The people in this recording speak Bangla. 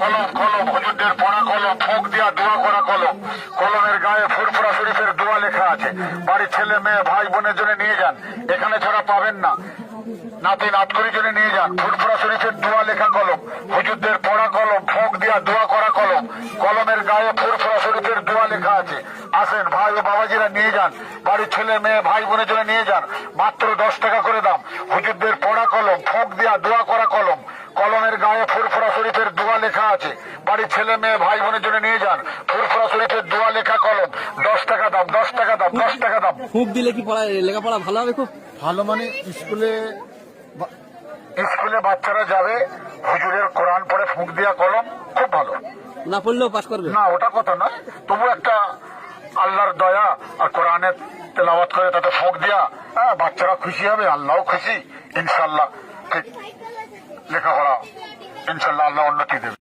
কলম কলম হুজুরদের পড়া কলম, ফোঁক দিয়া দোয়া করা কলম। কলমের গায়ে ফুরফুরা শরীফের দোয়া লেখা আছে। বাড়ির ছেলে মেয়ে ভাই বোনের জন্য নিয়ে যান, এখানে ছাড়া পাবেন না। নাতি নাতকুরির জন্য নিয়ে যান। ফুরফুরা শরীফের দোয়া লেখা কলম, হুজুরদের পড়া কলম, ফোঁক দিয়া দোয়া করা কলম। কলমের গায়ে ফুরফুরা শরীফের দোয়া লেখা আছে। আসেন ভাই ও বাবাজিরা, নিয়ে যান। বাড়ির ছেলে মেয়ে ভাই বোনের জন্য নিয়ে যান, মাত্র 10 টাকা করে দাম। হুজুরদের পড়া কলম, ফোঁক দিয়া দোয়া করা কলম। কলমের গায়ে ফুরফুরা শরীফের দোয়া লেখা আছে। বাড়ির ছেলে মেয়ে ভাই বোনের জন্য নিয়ে যান। ফুরফুরা শরীফের দোয়া লেখা কলম, 10 টাকা দাম, 10 টাকা দাম, 10 টাকা দাম। ফুঁক দিলে কি লেখাপড়া ভালো হবে? খুব ভালো মানে স্কুলে বাচ্চারা যাবে, হুজুরের কোরআন পড়ে ফুঁক দিয়া কলম, খুব ভালো। না পড়লেও পাস করবে না, ওটা কথা না, তবু একটা আল্লাহর দয়া আর কোরআনের তেলাওয়াত করে তাতে ফুঁক দিয়া, বাচ্চারা খুশি হবে, আল্লাহও খুশি। ইনশাল্লাহ ঠিক লেখাপড়া, ইনশাল্লাহ আল্লাহ উন্নতি দেবে।